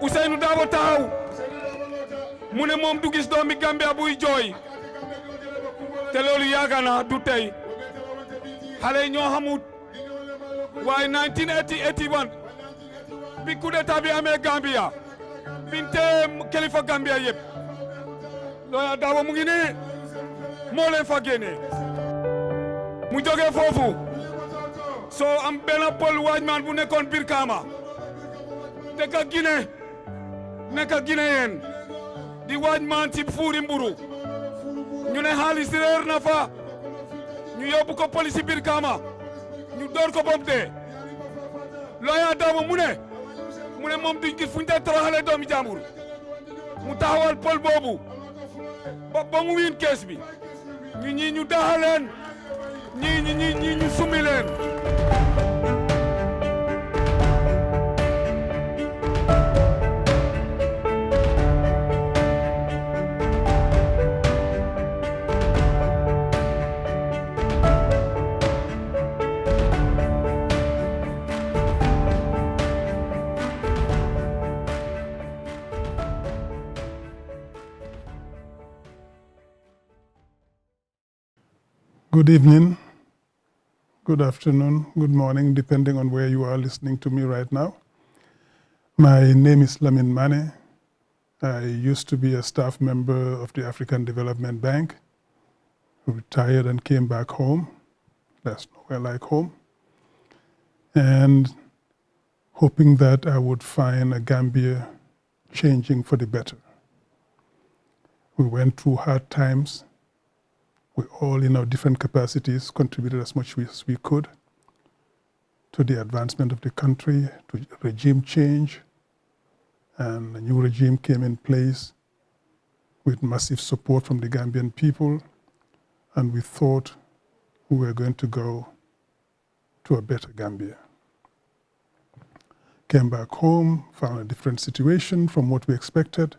Ousseynou Dabo taxaw mu ne moom du gis doomi Gambia buy jooy te loolu yàgg na du tey xale yi ñoo xamut waaye 1981 bi coup d'état bi amee Gambia binte kilifa Gambia yëpp Lawyer Dabo mu ngi nii moo leen fa génne mu jógee foofu soo am benn pol waajmaan bu nekkoon Brikama dëkk Guinée nekk Guinéen di waajmaan ci fuuri mburu ñu ne xaalis réer na fa ñu yóbbu ko police Brikama ñu door ko bopp dee Lawyer Dabo mu ne moom duñ gis fu ñu dee toroxale doomi jàmbur mu taxawal pol boobu ba mu wiin kees bi ñu daxaleen ñii ñu summi leen Good evening, good afternoon, good morning, depending on where you are listening to me right now. My name is LAMIN MANNEH. I used to be a staff member of the African Development Bank, retired and came back home. That's nowhere like home. And hoping that I would find a Gambia changing for the better. We went through hard times. We all, in our different capacities, contributed as much as we could to the advancement of the country, to regime change. And a new regime came in place with massive support from the Gambian people. And we thought we were going to go to a better Gambia. Came back home, found a different situation from what we expected.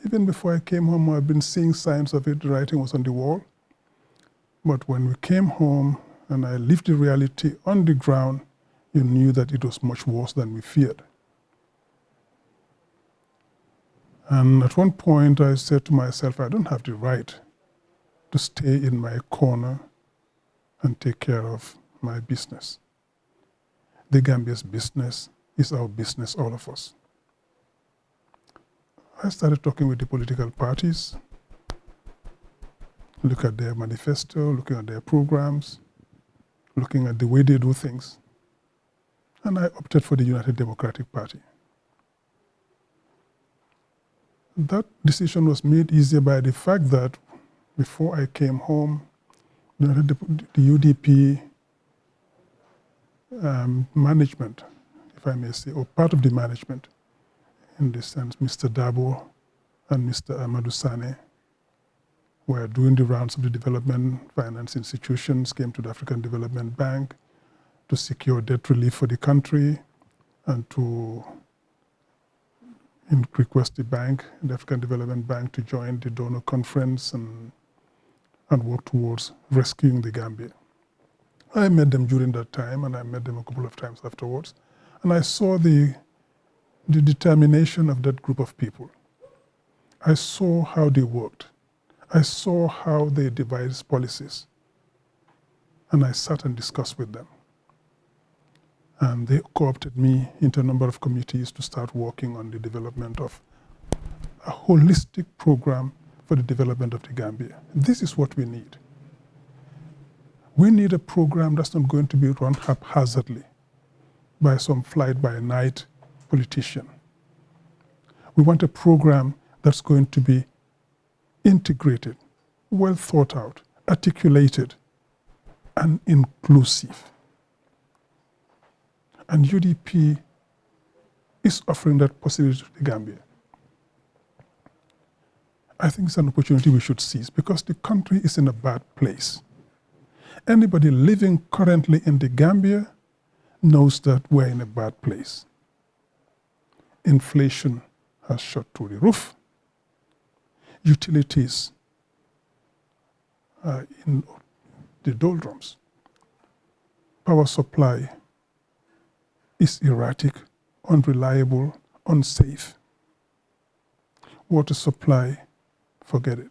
Even before I came home, I've been seeing signs of it. The writing was on the wall. But when we came home and I lived the reality on the ground, you knew that it was much worse than we feared. And at one point I said to myself, I don't have the right to stay in my corner and take care of my business. The Gambia's business is our business, all of us. I started talking with the political parties, look at their manifesto, looking at their programs, looking at the way they do things. And I opted for the United Democratic Party. That decision was made easier by the fact that before I came home, the UDP management, if I may say, or part of the management, in this sense, Mr. Dabo and Mr. Amadou Sane were doing the rounds of the development finance institutions, came to the African Development Bank to secure debt relief for the country and to request the bank, the African Development Bank, to join the donor conference and work towards rescuing the Gambia. I met them during that time, and I met them a couple of times afterwards, and I saw the determination of that group of people. I saw how they worked. I saw how they devised policies. And I sat and discussed with them. And they co-opted me into a number of committees to start working on the development of a holistic program for the development of the Gambia. This is what we need. We need a program that's not going to be run haphazardly by some fly-by-night politician. We want a program that's going to be integrated, well thought out, articulated, and inclusive. And UDP is offering that possibility to the Gambia. I think it's an opportunity we should seize because the country is in a bad place. Anybody living currently in the Gambia knows that we're in a bad place. Inflation has shot through the roof. Utilities are in the doldrums. Power supply is erratic, unreliable, unsafe. Water supply, forget it.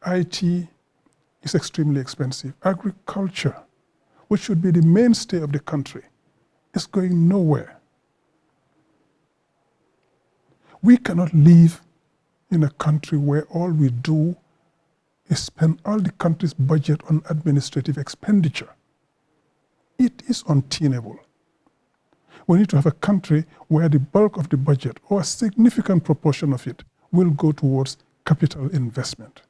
IT is extremely expensive. Agriculture, which should be the mainstay of the country, is going nowhere. We cannot live in a country where all we do is spend all the country's budget on administrative expenditure. It is untenable. We need to have a country where the bulk of the budget, or a significant proportion of it, will go towards capital investment.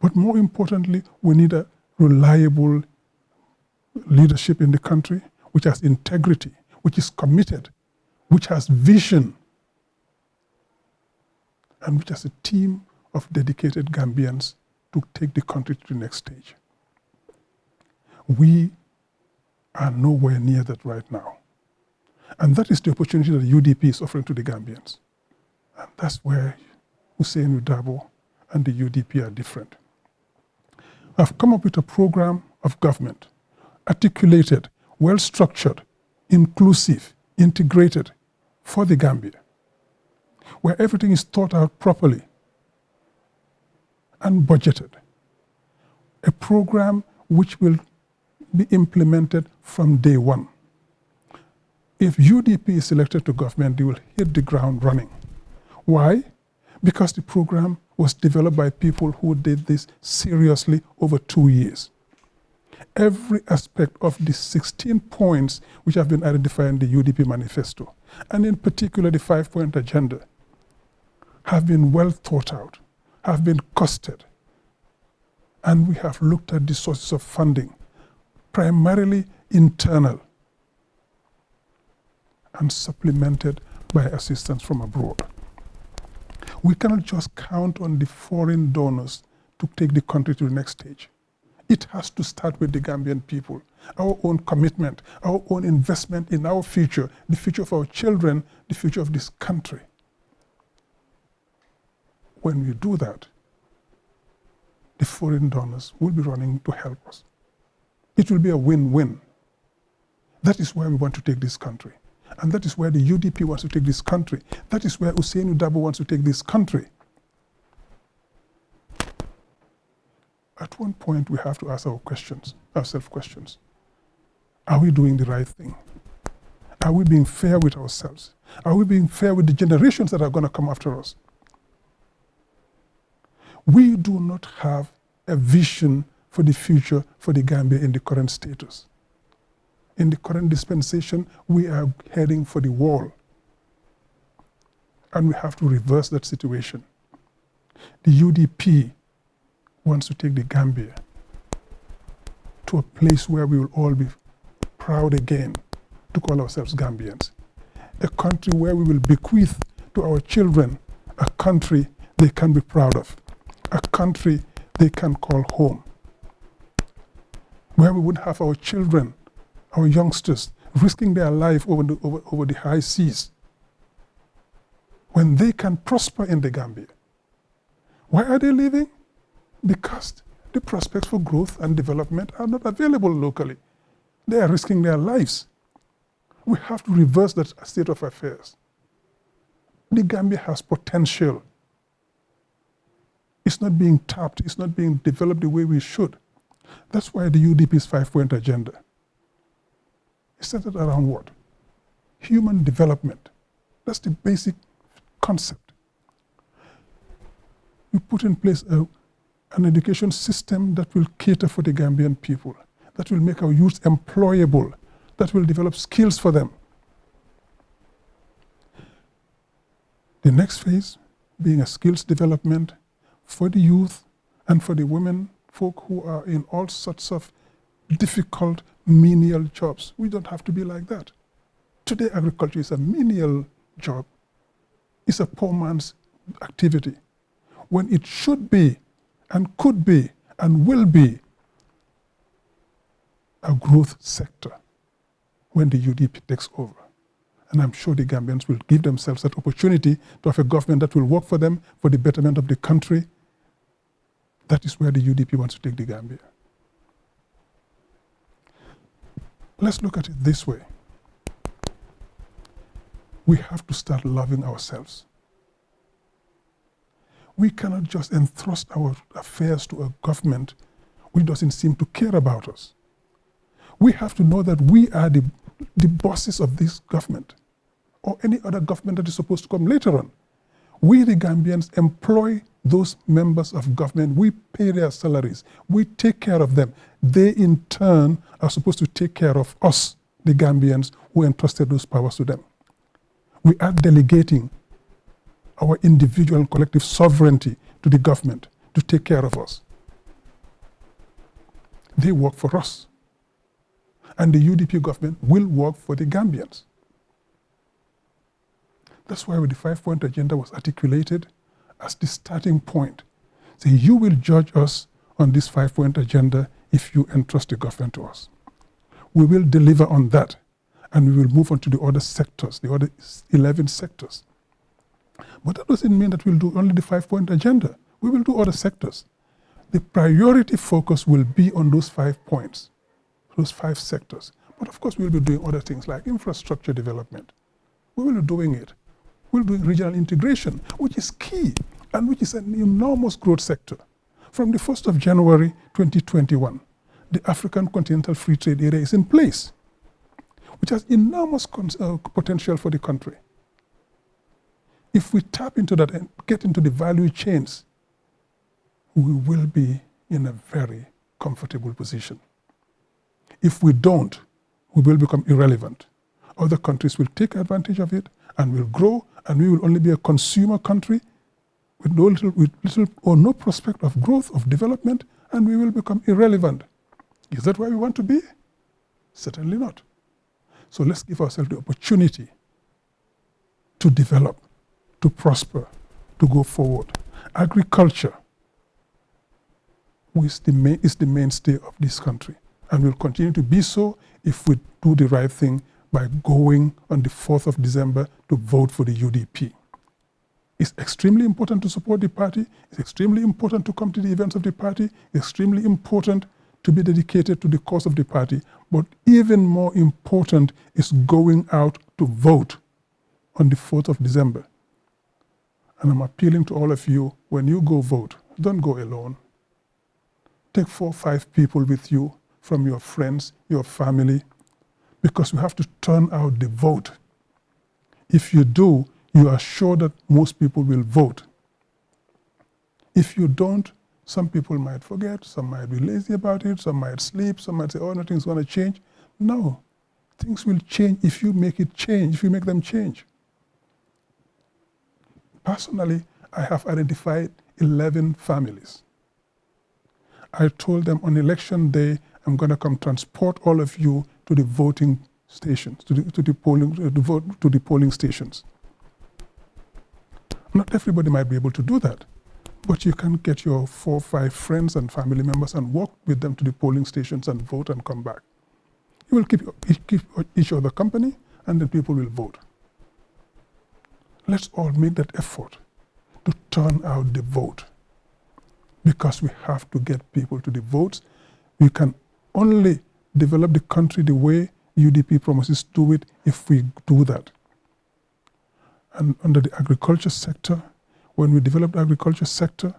But more importantly, we need a reliable leadership in the country which has integrity, which is committed, which has vision, and which has a team of dedicated Gambians to take the country to the next stage. We are nowhere near that right now. And that is the opportunity that UDP is offering to the Gambians. And that's where Hussein Udabo and the UDP are different. I've come up with a program of government, articulated, well-structured, inclusive, integrated for the Gambia, where everything is thought out properly and budgeted. A program which will be implemented from day one. If UDP is elected to government, they will hit the ground running. Why? Because the program was developed by people who did this seriously over 2 years. Every aspect of the 16 points which have been identified in the UDP manifesto, and in particular the 5-point agenda, have been well thought out, have been costed, and we have looked at the sources of funding, primarily internal, and supplemented by assistance from abroad. We cannot just count on the foreign donors to take the country to the next stage. It has to start with the Gambian people, our own commitment, our own investment in our future, the future of our children, the future of this country. When we do that, the foreign donors will be running to help us. It will be a win-win. That is where we want to take this country. And that is where the UDP wants to take this country. That is where Hussein Udabo wants to take this country. At one point, we have to ask ourselves questions. Are we doing the right thing? Are we being fair with ourselves? Are we being fair with the generations that are going to come after us? We do not have a vision for the future for the Gambia in the current status. In the current dispensation, we are heading for the wall. And we have to reverse that situation. The UDP wants to take the Gambia to a place where we will all be proud again to call ourselves Gambians. A country where we will bequeath to our children a country they can be proud of, a country they can call home, where we would have our children, our youngsters, risking their life over the high seas, when they can prosper in the Gambia. Why are they leaving? Because the prospects for growth and development are not available locally. They are risking their lives. We have to reverse that state of affairs. The Gambia has potential. It's not being tapped. It's not being developed the way we should. That's why the UDP's 5-point agenda is centered around what? Human development. That's the basic concept. We put in place an education system that will cater for the Gambian people, that will make our youth employable, that will develop skills for them. The next phase being a skills development for the youth and for the women folk who are in all sorts of difficult menial jobs. We don't have to be like that. Today, agriculture is a menial job. It's a poor man's activity, when it should be and could be and will be a growth sector when the UDP takes over. And I'm sure the Gambians will give themselves that opportunity to have a government that will work for them for the betterment of the country. That is where the UDP wants to take the Gambia. Let's look at it this way. We have to start loving ourselves. We cannot just entrust our affairs to a government which doesn't seem to care about us. We have to know that we are the bosses of this government or any other government that is supposed to come later on. We, the Gambians, employ those members of government. We pay their salaries. We take care of them. They, in turn, are supposed to take care of us, the Gambians, who entrusted those powers to them. We are delegating our individual and collective sovereignty to the government to take care of us. They work for us. And the UDP government will work for the Gambians. That's why the 5-point agenda was articulated as the starting point. So you will judge us on this 5-point agenda if you entrust the government to us. We will deliver on that, and we will move on to the other sectors, the other 11 sectors. But that doesn't mean that we'll do only the 5-point agenda. We will do other sectors. The priority focus will be on those 5 points, those 5 sectors. But of course, we'll be doing other things like infrastructure development. We will be doing it. We'll do regional integration, which is key and which is an enormous growth sector. From the 1st of January 2021, the African Continental Free Trade Area is in place, which has enormous potential for the country. If we tap into that and get into the value chains, we will be in a very comfortable position. If we don't, we will become irrelevant. Other countries will take advantage of it and will grow, and we will only be a consumer country with little or no prospect of growth, of development, and we will become irrelevant. Is that where we want to be? Certainly not. So let's give ourselves the opportunity to develop, to prosper, to go forward. Agriculture is the mainstay of this country, and will continue to be so if we do the right thing by going on the 4th of December to vote for the UDP. It's extremely important to support the party. It's extremely important to come to the events of the party. It's extremely important to be dedicated to the cause of the party. But even more important is going out to vote on the 4th of December. And I'm appealing to all of you, when you go vote, don't go alone. Take 4 or 5 people with you from your friends, your family, because we have to turn out the vote. If you do, you are sure that most people will vote. If you don't, some people might forget, some might be lazy about it, some might sleep, some might say, oh, nothing's going to change. No, things will change if you make it change, if you make them change. Personally, I have identified 11 families. I told them on election day, I'm going to come transport all of you to the voting stations, to the polling stations. Not everybody might be able to do that, but you can get your 4 or 5 friends and family members and walk with them to the polling stations and vote and come back. You will keep each other company, and then people will vote. Let's all make that effort to turn out the vote, because we have to get people to the votes. We can only develop the country the way UDP promises to do it if we do that. And under the agriculture sector, when we develop the agriculture sector,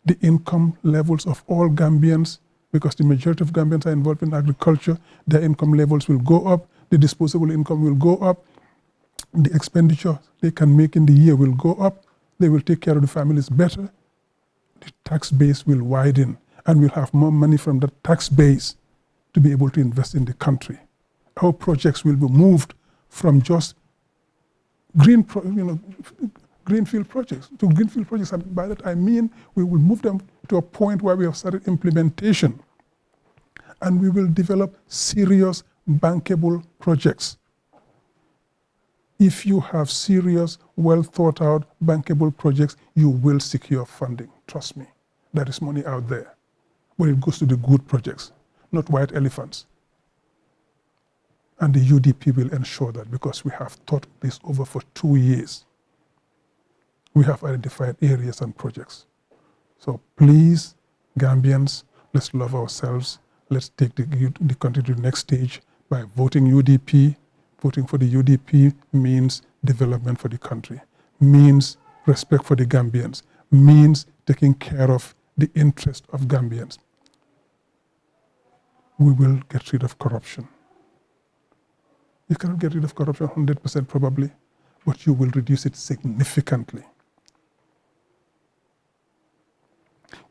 the income levels of all Gambians, because the majority of Gambians are involved in agriculture, their income levels will go up, the disposable income will go up, the expenditure they can make in the year will go up, they will take care of the families better, the tax base will widen, and we'll have more money from that tax base to be able to invest in the country. Our projects will be moved from just greenfield projects to greenfield projects. And by that I mean we will move them to a point where we have started implementation. And we will develop serious bankable projects. If you have serious, well thought out bankable projects, you will secure funding. Trust me, there is money out there. But it goes to the good projects, not white elephants. And the UDP will ensure that, because we have thought this over for 2 years. We have identified areas and projects. So please, Gambians, let's love ourselves. Let's take the country to the next stage by voting UDP. Voting for the UDP means development for the country, means respect for the Gambians, means taking care of the interest of Gambians. We will get rid of corruption. You cannot get rid of corruption 100% probably, but you will reduce it significantly.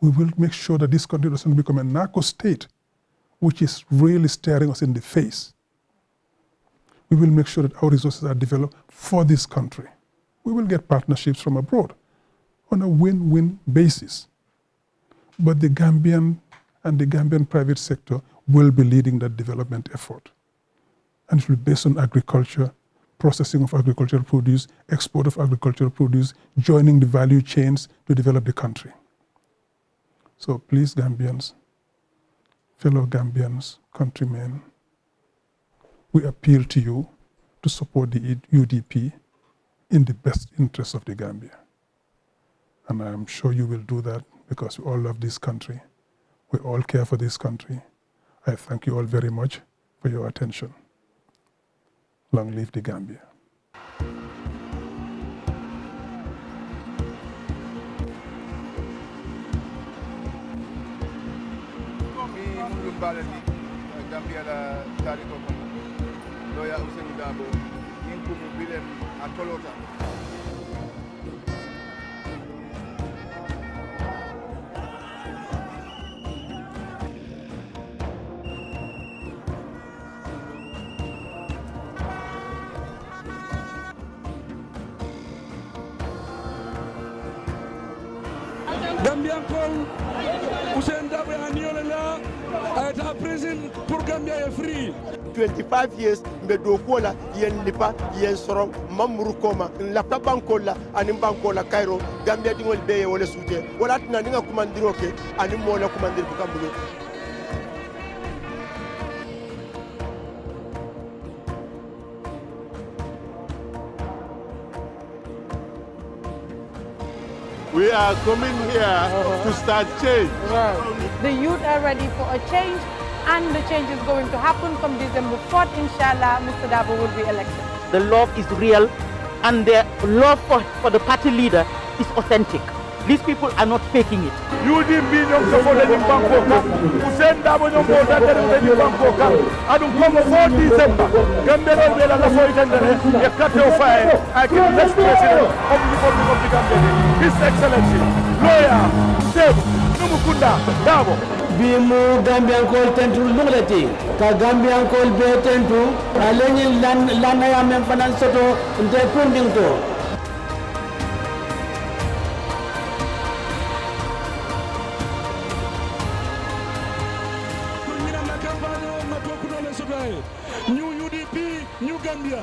We will make sure that this country doesn't become a narco state, which is really staring us in the face. We will make sure that our resources are developed for this country. We will get partnerships from abroad on a win-win basis. But the Gambian and the Gambian private sector will be leading that development effort. And it will be based on agriculture, processing of agricultural produce, export of agricultural produce, joining the value chains to develop the country. So please, Gambians, fellow Gambians, countrymen, we appeal to you to support the UDP in the best interest of the Gambia. And I am sure you will do that because we all love this country. We all care for this country. I thank you all very much for your attention. Long live the Gambia. Gambia la tariko kono loya Ousainou Darboe inkumu bilem atolota Gambian kol Ousainou Darboe aniolela ayata prison pour Gambia est free. 25 years mbe do kola yen lipa yen sorom mamuru koma lapta bankola ani bankola Cairo Gambia dingol beye wala soute wala tina ninga kumandiro ke ani mola kumandir bu kambulo. We are coming here to start change. The youth are ready for a change, and the change is going to happen from December 4th. Inshallah, Mr. Darboe will be elected. The love is real, and the love for the party leader is authentic. These people are not faking it. UDP ñom ko fo dañu banko ka Ousainou Darboe ñom ko dañu banko ka adu ko 4 December Gambia do be la fo itandere e kato faye I can next president of the Gambia His Excellency lawyer Sebu Numukunda Darboe bimu Gambian kol tentu lungleti ka Gambian kol be tentu aleni lana ya men fanan soto nte pundingto. New UDP, New Gambia.